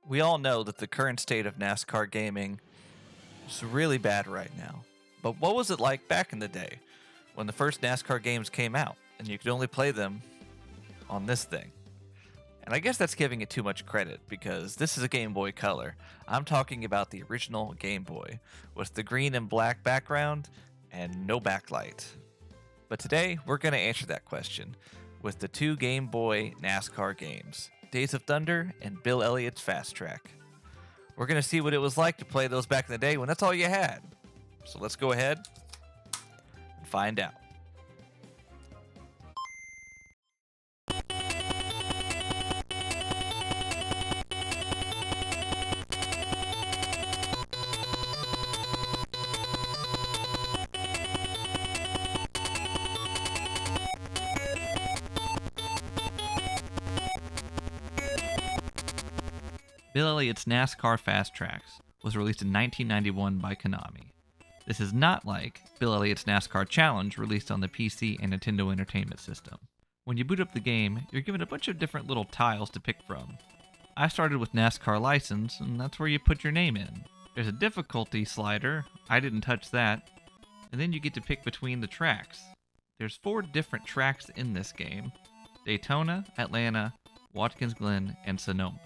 We all know that the current state of NASCAR gaming is really bad right now. But what was it like back in the day when the first NASCAR games came out and you could only play them on this thing? And I guess that's giving it too much credit because this is a Game Boy Color. I'm talking about the original Game Boy with the green and black background and no backlight. But today we're going to answer that question with the two Game Boy NASCAR games, Days of Thunder and Bill Elliott's Fast Track. We're going to see what it was like to play those back in the day when that's all you had. So let's go ahead and find out. Bill Elliott's NASCAR Fast Tracks was released in 1991 by Konami. This is not like Bill Elliott's NASCAR Challenge released on the PC and Nintendo Entertainment System. When you boot up the game, you're given a bunch of different little tiles to pick from. I started with NASCAR License, and that's where you put your name in. There's a difficulty slider, I didn't touch that, and then you get to pick between the tracks. There's 4 different tracks in this game: Daytona, Atlanta, Watkins Glen, and Sonoma.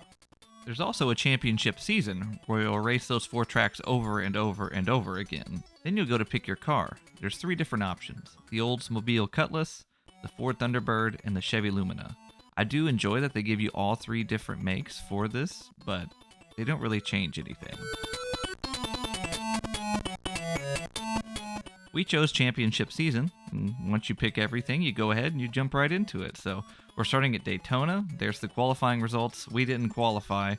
There's also a championship season where you'll race those 4 tracks over and over and over again. Then you'll go to pick your car. There's 3 different options: the Oldsmobile Cutlass, the Ford Thunderbird, and the Chevy Lumina. I do enjoy that they give you all 3 different makes for this, but they don't really change anything. We chose championship season, and once you pick everything, you go ahead and you jump right into it. So we're starting at Daytona. There's the qualifying results. We didn't qualify.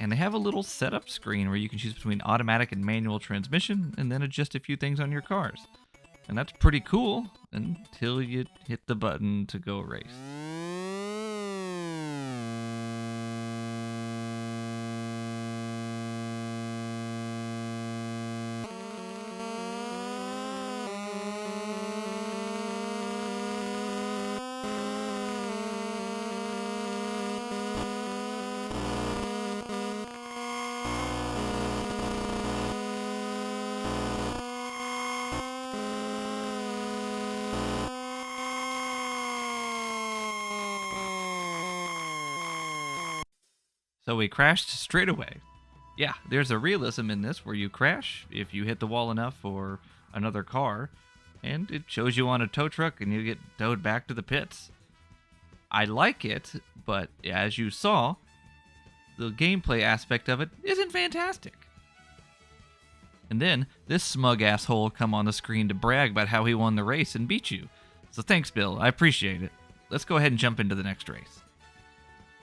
And they have a little setup screen where you can choose between automatic and manual transmission and then adjust a few things on your cars. And that's pretty cool until you hit the button to go race. So we crashed straight away. Yeah, there's a realism in this where you crash if you hit the wall enough or another car, and it shows you on a tow truck and you get towed back to the pits. I like it, but as you saw, the gameplay aspect of it isn't fantastic. And then this smug asshole come on the screen to brag about how he won the race and beat you. So thanks, Bill. I appreciate it. Let's go ahead and jump into the next race.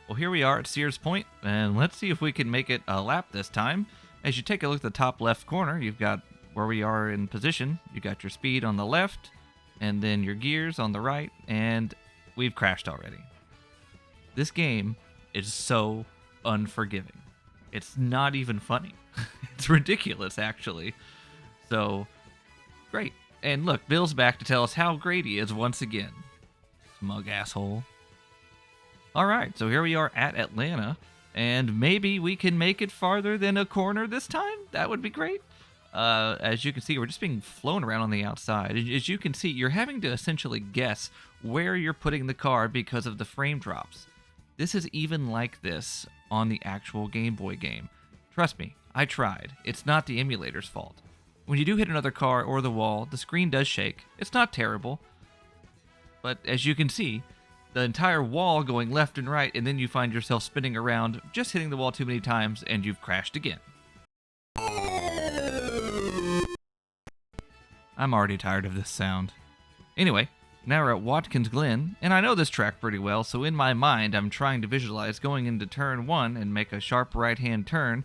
Well, here we are at Sears Point, and let's see if we can make it a lap this time. As you take a look at the top left corner, you've got where we are in position. You got your speed on the left, and then your gears on the right, and we've crashed already. This game is so unforgiving. It's not even funny. It's ridiculous, actually. So, great. And look, Bill's back to tell us how great he is once again. Smug asshole. Alright, so here we are at Atlanta, and maybe we can make it farther than a corner this time? That would be great. As you can see, we're just being flown around on the outside. As you can see, you're having to essentially guess where you're putting the car because of the frame drops. This is even like this on the actual Game Boy game. Trust me, I tried. It's not the emulator's fault. When you do hit another car or the wall, the screen does shake. It's not terrible. But as you can see, the entire wall going left and right, and then you find yourself spinning around, just hitting the wall too many times, and you've crashed again. I'm already tired of this sound. Anyway, now we're at Watkins Glen, and I know this track pretty well, so in my mind I'm trying to visualize going into turn 1 and make a sharp right-hand turn,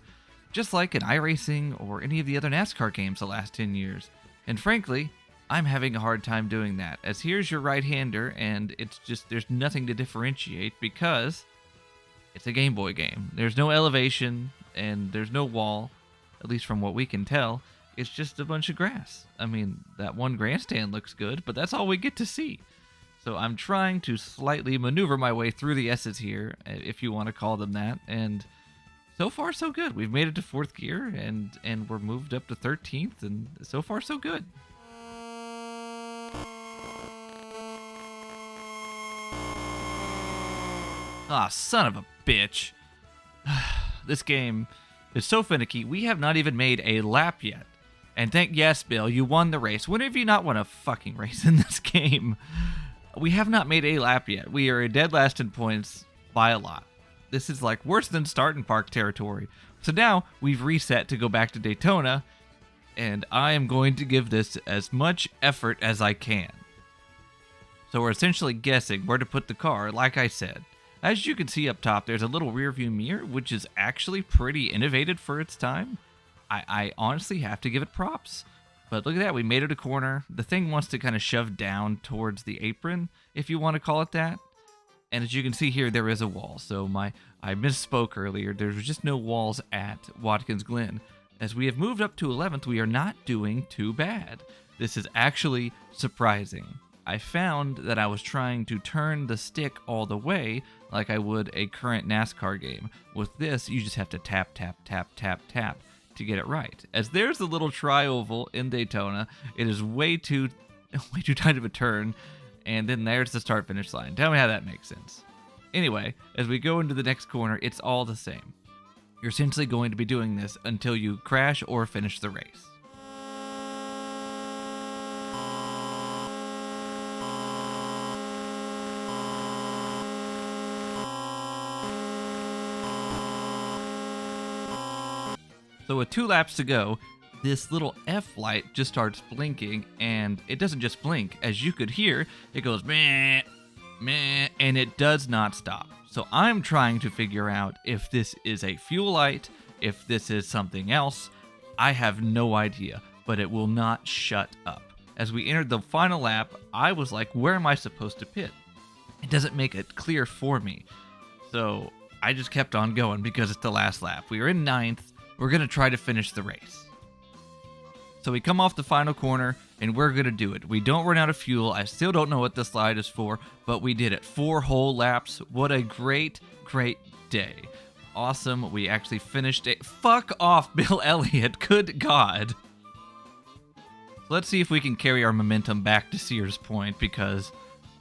just like in iRacing or any of the other NASCAR games the last 10 years. And frankly, I'm having a hard time doing that, as here's your right-hander, and it's just, there's nothing to differentiate because it's a Game Boy game. There's no elevation, and there's no wall, at least from what we can tell. It's just a bunch of grass. I mean, that one grandstand looks good, but that's all we get to see. So I'm trying to slightly maneuver my way through the S's here, if you want to call them that, and So far, so good. We've made it to 4th gear, and we're moved up to 13th, and so far, so good. Ah, son of a bitch. This game is so finicky. We have not even made a lap yet. And yes, Bill, you won the race. When have you not won a fucking race in this game? We have not made a lap yet. We are a dead last in points by a lot. This is like worse than start in park territory. So now we've reset to go back to Daytona, and I am going to give this as much effort as I can. So we're essentially guessing where to put the car, like I said. As you can see up top, there's a little rear view mirror, which is actually pretty innovative for its time. I honestly have to give it props. But look at that, we made it a corner. The thing wants to kind of shove down towards the apron, if you want to call it that. And as you can see here, there is a wall. So I misspoke earlier. There's just no walls at Watkins Glen. As we have moved up to 11th, we are not doing too bad. This is actually surprising. I found that I was trying to turn the stick all the way like I would a current NASCAR game. With this, you just have to tap, tap, tap, tap, tap to get it right. As there's a little tri-oval in Daytona, it is way too tight of a turn, and then there's the start-finish line. Tell me how that makes sense. Anyway, as we go into the next corner, it's all the same. You're essentially going to be doing this until you crash or finish the race. So with 2 laps to go, this little F light just starts blinking, and it doesn't just blink. As you could hear, it goes meh, meh, and it does not stop. So I'm trying to figure out if this is a fuel light, if this is something else. I have no idea, but it will not shut up. As we entered the final lap, I was like, where am I supposed to pit? It doesn't make it clear for me. So I just kept on going because it's the last lap. We are in 9th. We're going to try to finish the race. So we come off the final corner, and we're going to do it. We don't run out of fuel. I still don't know what this slide is for, but we did it. 4 whole laps. What a great, great day. Awesome. We actually finished it. Fuck off, Bill Elliott. Good God. Let's see if we can carry our momentum back to Sears Point, because,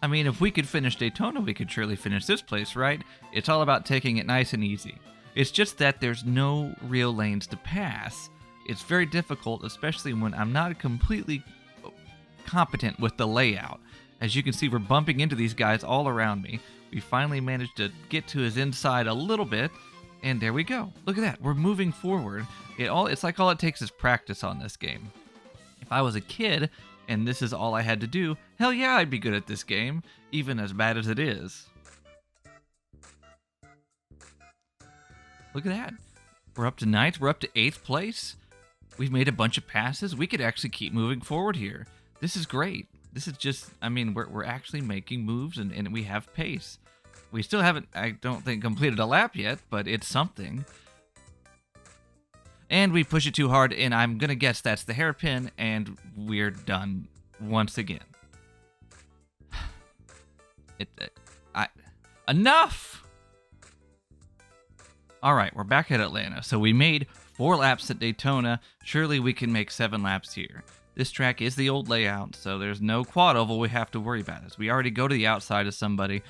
I mean, if we could finish Daytona, we could surely finish this place, right? It's all about taking it nice and easy. It's just that there's no real lanes to pass. It's very difficult, especially when I'm not completely competent with the layout. As you can see, we're bumping into these guys all around me. We finally managed to get to his inside a little bit, and there we go. Look at that. We're moving forward. It's like all it takes is practice on this game. If I was a kid and this is all I had to do, hell yeah, I'd be good at this game, even as bad as it is. Look at that. We're up to 9th. We're up to 8th place. We've made a bunch of passes. We could actually keep moving forward here. This is great. This is just, I mean, we're actually making moves, and we have pace. We still haven't, I don't think, completed a lap yet, but it's something. And we push it too hard, and I'm going to guess that's the hairpin, and we're done once again. Enough! All right, we're back at Atlanta. So we made 4 laps at Daytona. Surely we can make 7 laps here. This track is the old layout, so there's no quad oval we have to worry about. As we already go to the outside of somebody,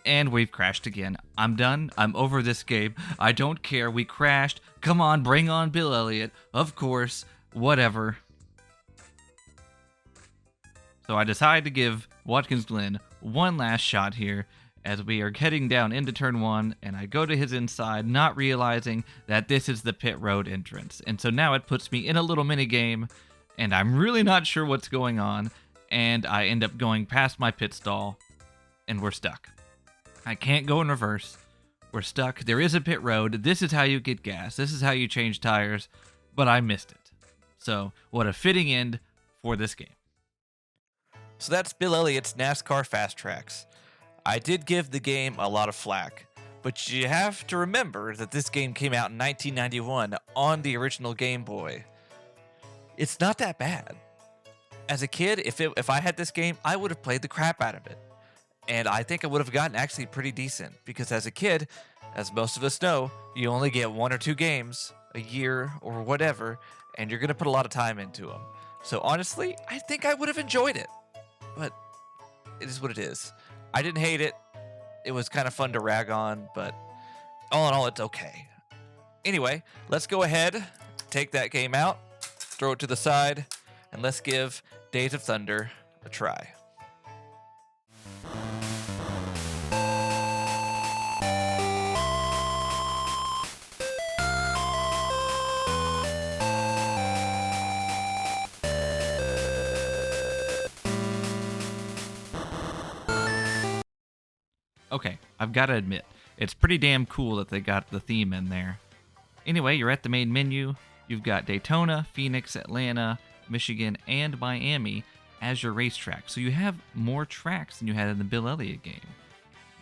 and we've crashed again. I'm done. I'm over this game. I don't care. We crashed. Come on, bring on Bill Elliott. Of course, whatever. So I decided to give Watkins Glen one last shot here, as we are heading down into turn 1, and I go to his inside, not realizing that this is the pit road entrance. And so now it puts me in a little mini game, and I'm really not sure what's going on, and I end up going past my pit stall, and we're stuck. I can't go in reverse. We're stuck. There is a pit road. This is how you get gas. This is how you change tires, but I missed it. So what a fitting end for this game. So that's Bill Elliott's NASCAR Fast Tracks. I did give the game a lot of flack, but you have to remember that this game came out in 1991 on the original Game Boy. It's not that bad. As a kid, if I had this game, I would have played the crap out of it. And I think I would have gotten actually pretty decent, because as a kid, As most of us know, you only get 1 or 2 games a year or whatever, and you're going to put a lot of time into them. So honestly, I think I would have enjoyed it, but it is what it is. I didn't hate it. It was kind of fun to rag on, but all in all, it's okay. Anyway, let's go ahead, take that game out, throw it to the side, and let's give Days of Thunder a try. Okay, I've got to admit, it's pretty damn cool that they got the theme in there. Anyway, you're at the main menu. You've got Daytona, Phoenix, Atlanta, Michigan, and Miami as your racetrack. So you have more tracks than you had in the Bill Elliott game.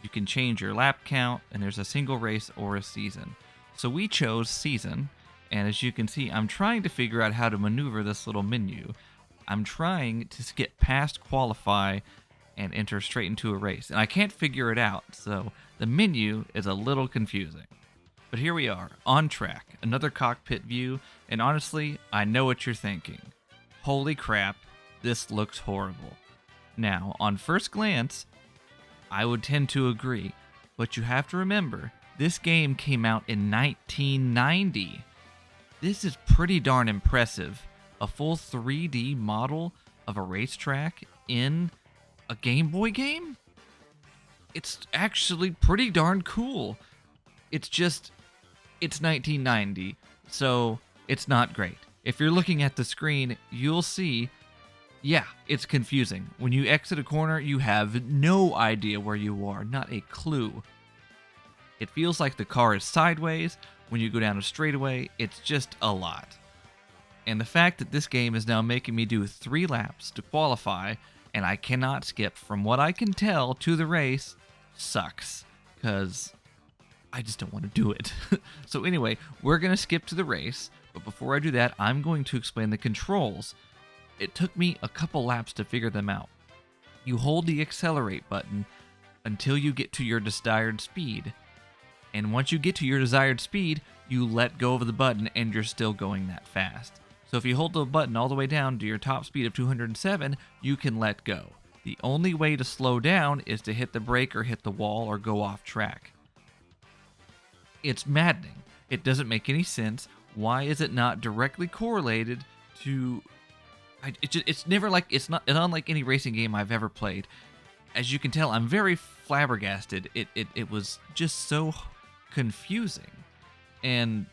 You can change your lap count, and there's a single race or a season. So we chose season, and as you can see, I'm trying to figure out how to maneuver this little menu. I'm trying to skip past qualify and enter straight into a race, and I can't figure it out, so the menu is a little confusing. But here we are, on track, another cockpit view, and honestly, I know what you're thinking. Holy crap, this looks horrible. Now, on first glance, I would tend to agree, but you have to remember, this game came out in 1990. This is pretty darn impressive. A full 3D model of a racetrack in a Game Boy game? It's actually pretty darn cool. It's 1990, so it's not great. If you're looking at the screen, you'll see, yeah, it's confusing. When you exit a corner, you have no idea where you are, not a clue. It feels like the car is sideways. When you go down a straightaway, it's just a lot. And the fact that this game is now making me do 3 laps to qualify, and I cannot skip, from what I can tell, to the race, sucks. Because I just don't want to do it. So anyway, we're going to skip to the race, but before I do that, I'm going to explain the controls. It took me a couple laps to figure them out. You hold the accelerate button until you get to your desired speed. And once you get to your desired speed, you let go of the button and you're still going that fast. So if you hold the button all the way down to your top speed of 207, you can let go. The only way to slow down is to hit the brake or hit the wall or go off track. It's maddening. It doesn't make any sense. Why is it not directly correlated to... It's never like... It's not unlike any racing game I've ever played. As you can tell, I'm very flabbergasted. It was just so confusing. And...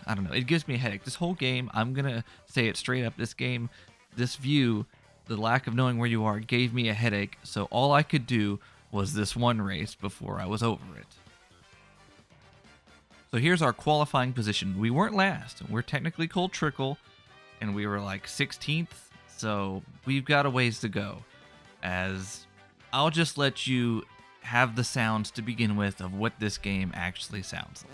I don't know. It gives me a headache. This whole game, I'm going to say it straight up. This game, this view, the lack of knowing where you are gave me a headache. So all I could do was this one race before I was over it. So here's our qualifying position. We weren't last. We're technically Cold Trickle, and we were like 16th. So we've got a ways to go. As I'll just let you have the sounds to begin with of what this game actually sounds like.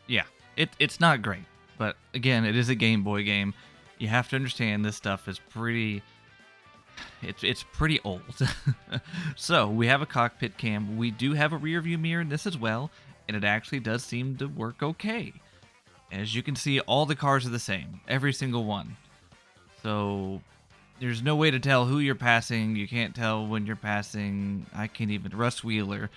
Yeah, it's not great, but again, it is a Game Boy game. You have to understand this stuff is pretty... It's pretty old. So, we have a cockpit cam. We do have a rear view mirror in this as well, and it actually does seem to work okay. As you can see, all the cars are the same. Every single one. So, there's no way to tell who you're passing. You can't tell when you're passing. I can't even... Russ Wheeler.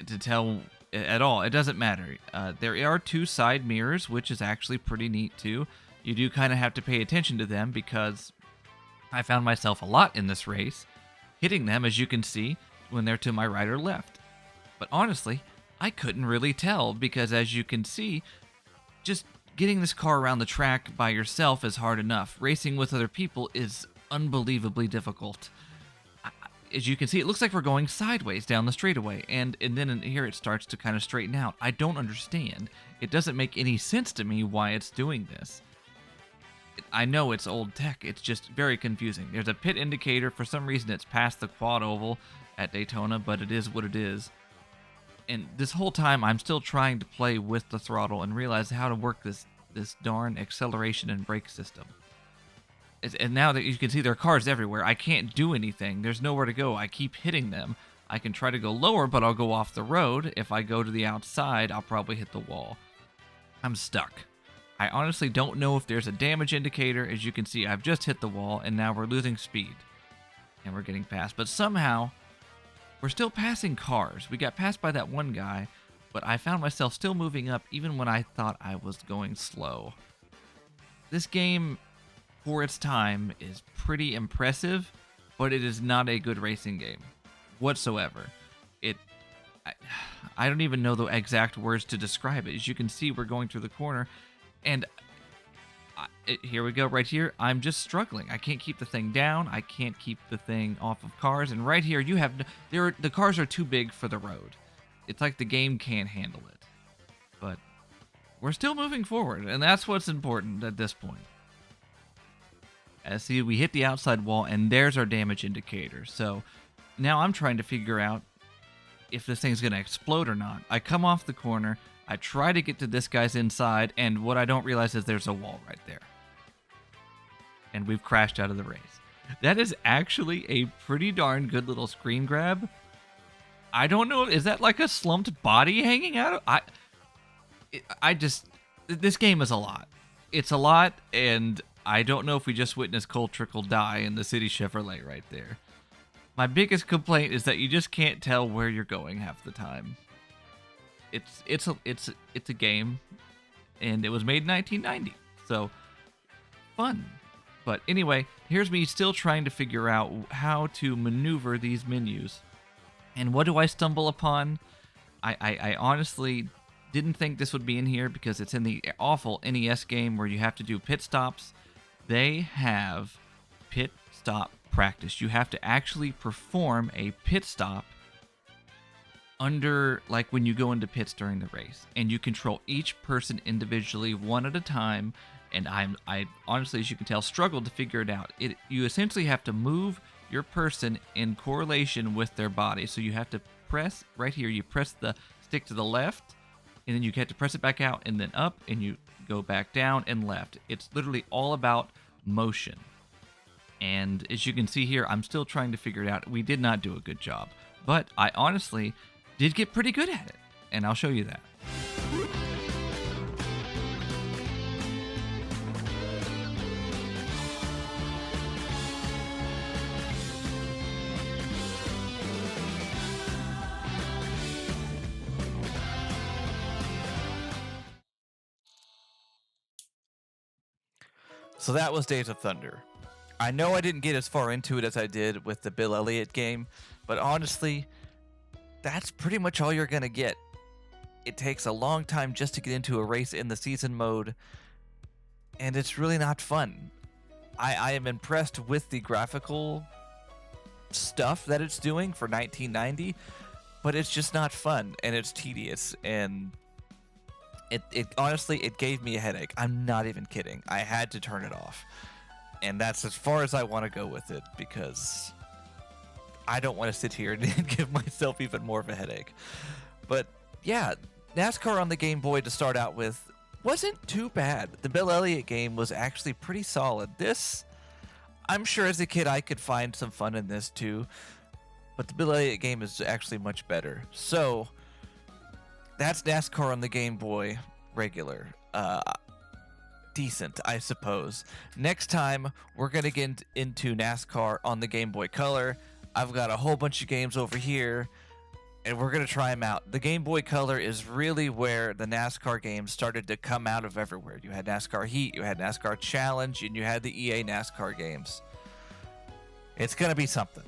To tell... at all. It doesn't matter. There are 2 side mirrors, which is actually pretty neat too. You do kind of have to pay attention to them because I found myself a lot in this race hitting them, as you can see, when they're to my right or left. But honestly, I couldn't really tell because, as you can see, just getting this car around the track by yourself is hard enough. Racing with other people is unbelievably difficult. As you can see, it looks like we're going sideways down the straightaway, and then here it starts to kind of straighten out. I don't understand. It doesn't make any sense to me why it's doing this. I know it's old tech. It's just very confusing. There's a pit indicator. For some reason, it's past the quad oval at Daytona, but it is what it is. And this whole time, I'm still trying to play with the throttle and realize how to work this darn acceleration and brake system. And now that you can see there are cars everywhere, I can't do anything. There's nowhere to go. I keep hitting them. I can try to go lower, but I'll go off the road. If I go to the outside, I'll probably hit the wall. I'm stuck. I honestly don't know if there's a damage indicator. As you can see, I've just hit the wall, and now we're losing speed. And we're getting past. But somehow, we're still passing cars. We got passed by that one guy, but I found myself still moving up even when I thought I was going slow. This game, for its time, is pretty impressive, but it is not a good racing game whatsoever. I don't even know the exact words to describe it. As you can see, we're going through the corner, and here we go right here. I'm just struggling. I can't keep the thing down. I can't keep the thing off of cars. And right here, the cars are too big for the road. It's like the game can't handle it. But we're still moving forward, and that's what's important at this point. As see, we hit the outside wall, and there's our damage indicator. So now I'm trying to figure out if this thing's going to explode or not. I come off the corner. I try to get to this guy's inside, and what I don't realize is there's a wall right there. And we've crashed out of the race. That is actually a pretty darn good little screen grab. I don't know, is that like a slumped body hanging out? This game is a lot. It's a lot, and I don't know if we just witnessed Cole Trickle die in the City Chevrolet right there. My biggest complaint is that you just can't tell where you're going half the time. It's a game, and it was made in 1990, so fun. But anyway, here's me still trying to figure out how to maneuver these menus. And what do I stumble upon? I honestly didn't think this would be in here because it's in the awful NES game where you have to do pit stops. They have pit stop practice. You have to actually perform a pit stop under, like when you go into pits during the race, and you control each person individually one at a time. And I honestly, as you can tell, struggled to figure it out. You essentially have to move your person in correlation with their body. So you have to press right here. You press the stick to the left, and then you get to press it back out, and then up, and you go back down and left. It's literally all about motion. And as you can see here, I'm still trying to figure it out. We did not do a good job, but I honestly did get pretty good at it, and I'll show you that. So that was Days of Thunder. I know I didn't get as far into it as I did with the Bill Elliott game, but honestly, that's pretty much all you're going to get. It takes a long time just to get into a race in the season mode, and it's really not fun. I am impressed with the graphical stuff that it's doing for 1990, but it's just not fun, and it's tedious, and it honestly, it gave me a headache. I'm not even kidding. I had to turn it off. And that's as far as I want to go with it, because I don't want to sit here and give myself even more of a headache. But yeah, NASCAR on the Game Boy to start out with wasn't too bad. The Bill Elliott game was actually pretty solid. This, I'm sure as a kid I could find some fun in this too, but the Bill Elliott game is actually much better. So that's NASCAR on the Game Boy regular. Decent, I suppose. Next time, we're going to get into NASCAR on the Game Boy Color. I've got a whole bunch of games over here, and we're going to try them out. The Game Boy Color is really where the NASCAR games started to come out of everywhere. You had NASCAR Heat, you had NASCAR Challenge, and you had the EA NASCAR games. It's going to be something.